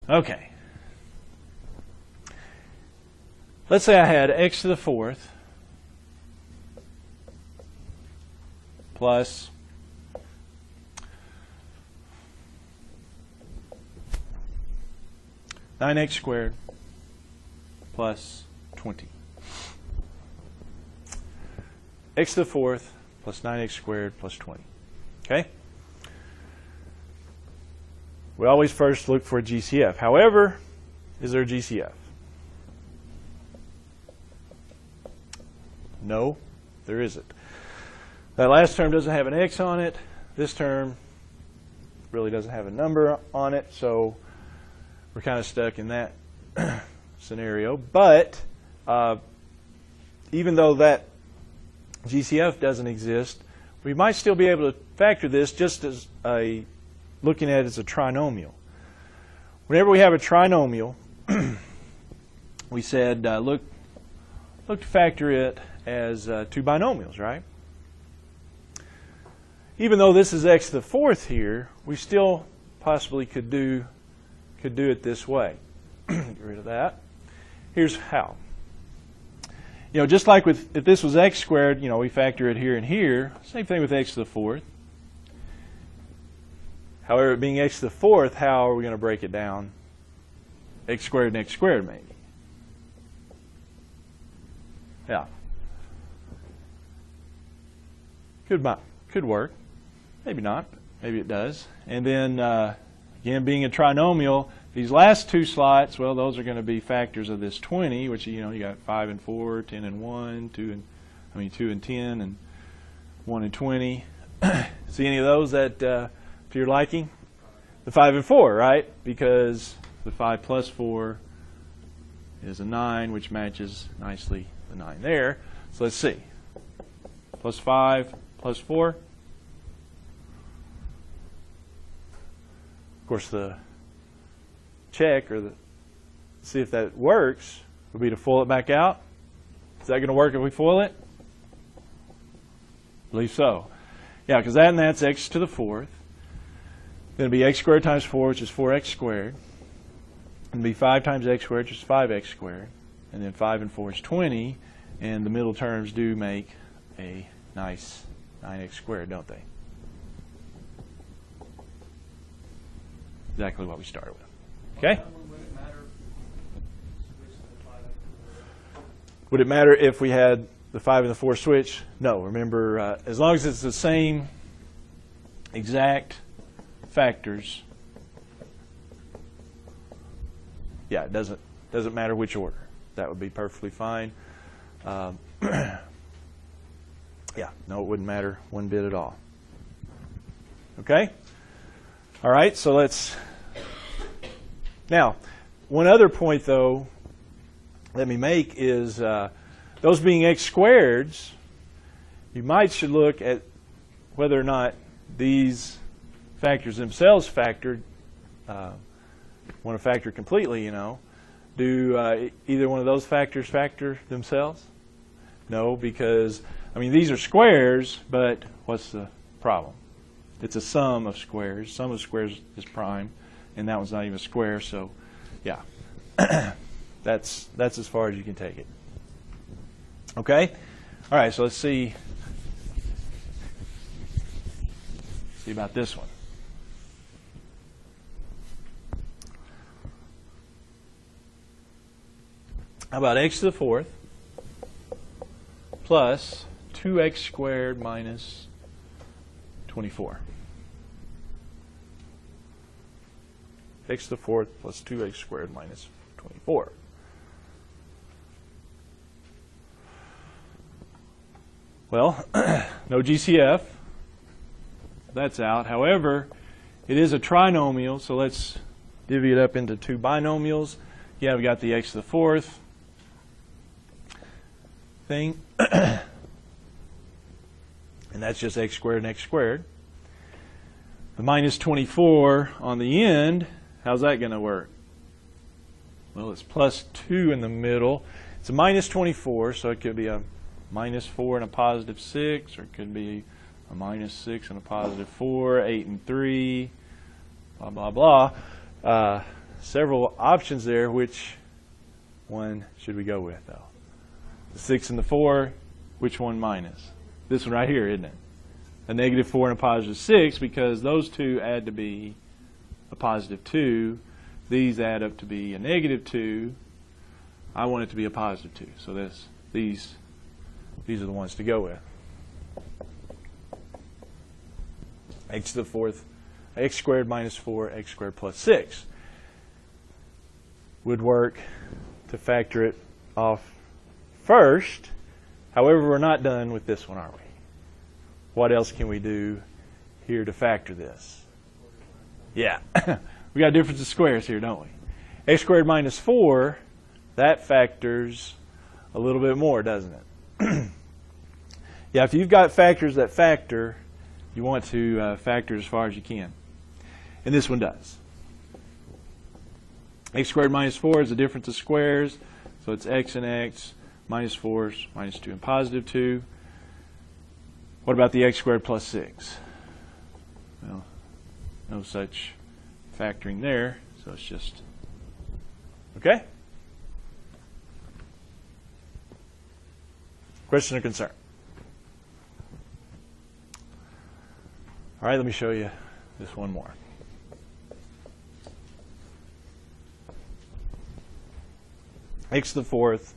Okay. Let's say I had x to the fourth plus nine x squared plus 20. X to the fourth plus 9x squared plus 20. Okay? We always first look for a GCF. However, is there a GCF? No, there isn't. That last term doesn't have an x on it. This term really doesn't have a number on it, so we're kind of stuck in that scenario. But even though that GCF doesn't exist, we might still be able to factor this just as looking at it as a trinomial. Whenever we have a trinomial, we said look to factor it as two binomials, right? Even though this is x to the fourth here, we still possibly could do it this way. Get rid of that. Here's how. You know, just like if this was x squared, you know, we factor it here and here. Same thing with x to the fourth. However, it being x to the fourth, how are we going to break it down? X squared and x squared, maybe. Yeah. Could work. Maybe not. Maybe it does. And then, again, being a trinomial, these last two slots, well, those are going to be factors of this 20, which, you know, you got 5 and 4, 10 and 1, 2 and 10, and 1 and 20. See any of those that to your liking? The 5 and 4, right? Because the 5 plus 4 is a 9, which matches nicely the 9 there. So let's see. Plus 5 plus 4. Of course, the check or see if that works would be to FOIL it back out. Is that going to work if we FOIL it? I believe so. Yeah, because that and that's x to the fourth. Then it'll be x squared times 4, which is 4x squared. And it'll be 5 times x squared, which is 5x squared. And then 5 and 4 is 20. And the middle terms do make a nice 9x squared, don't they? Exactly what we started with. Okay? Would it matter if we had the 5 and the 4 switch? No. Remember, as long as it's the same exact factors, yeah, it doesn't matter which order. That would be perfectly fine. Yeah, no, it wouldn't matter one bit at all. Okay? All right, so let's... Now, one other point, though, let me make is those being x squareds, you should look at whether or not these factors themselves factored, want to factor completely, you know. Do either one of those factors factor themselves? No, because, I mean, these are squares, but what's the problem? It's a sum of squares. Sum of squares is prime, and that one's not even a square, so yeah. That's as far as you can take it. Okay? All right, so let's see about this one. How about x to the fourth plus 2x squared minus 24? X to the fourth plus 2x squared minus 24. Well, no GCF. That's out. However, it is a trinomial, so let's divvy it up into two binomials. Yeah, we got the x to the fourth thing. And that's just x squared and x squared. The minus 24 on the end, how's that going to work? Well, it's plus 2 in the middle. It's a minus 24, so it could be a minus 4 and a positive 6, or it could be a minus 6 and a positive 4, 8 and 3, blah, blah, blah. several options there. Which one should we go with, though? The 6 and the 4, which one minus? This one right here, isn't it? A negative 4 and a positive 6, because those two add to be a positive 2. These add up to be a negative 2. I want it to be a positive 2. So these are the ones to go with. X to the fourth, x squared minus 4, x squared plus 6 would work to factor it off first. However, we're not done with this one, are we? What else can we do here to factor this? Yeah, we got a difference of squares here, don't we? X squared minus 4, that factors a little bit more, doesn't it? Yeah, if you've got factors that factor, you want to factor as far as you can. And this one does. X squared minus 4 is the difference of squares. So it's x and x, minus 4 is minus 2 and positive 2. What about the x squared plus 6? Well, no such factoring there. So it's just, okay? Question or concern? All right, let me show you this one more. X to the fourth,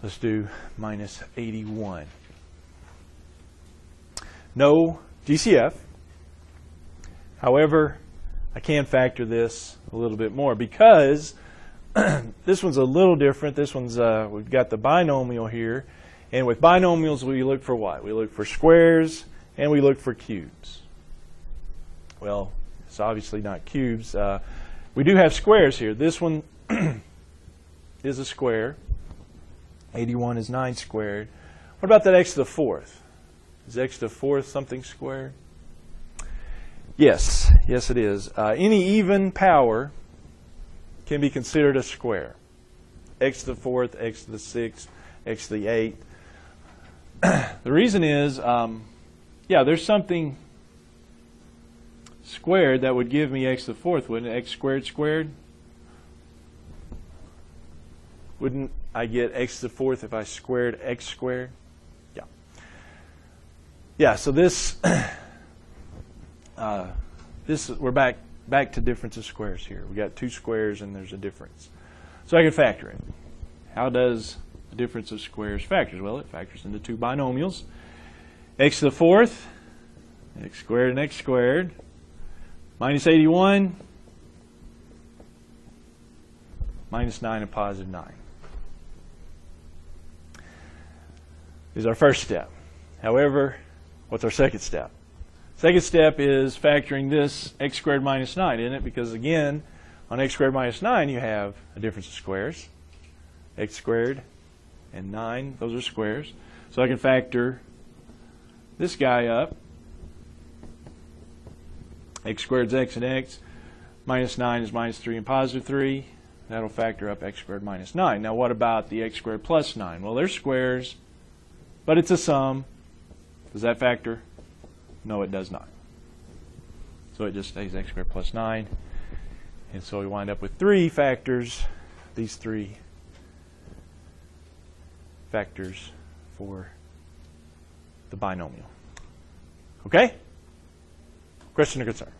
let's do minus 81. No GCF. However, I can factor this a little bit more because this one's a little different. This one's, we've got the binomial here. And with binomials, we look for what? We look for squares and we look for cubes. Well, it's obviously not cubes. We do have squares here. This one is a square. 81 is 9 squared. What about that x to the fourth? Is x to the fourth something squared? Yes. Yes, it is. Any even power can be considered a square. X to the fourth, x to the sixth, x to the eighth. The reason is, yeah, there's something squared that would give me x to the fourth, wouldn't it? X squared squared? Wouldn't I get x to the fourth if I squared x squared? Yeah. Yeah, so this, we're back to difference of squares here. We got two squares and there's a difference. So I can factor it. How does the difference of squares factor? Well, it factors into two binomials. X to the fourth, x squared and x squared, minus 81, minus 9 and positive 9. Is our first step. However, what's our second step? Second step is factoring this x squared minus 9, isn't it? Because again, on x squared minus 9, you have a difference of squares. X squared and 9, those are squares. So I can factor this guy up. X squared is x and x. Minus 9 is minus 3 and positive 3. That'll factor up x squared minus 9. Now what about the x squared plus 9? Well, they're squares, but it's a sum. Does that factor? No, it does not. So it just stays x squared plus 9. And so we wind up with three factors, these three factors for the binomial. Okay? Question or concern?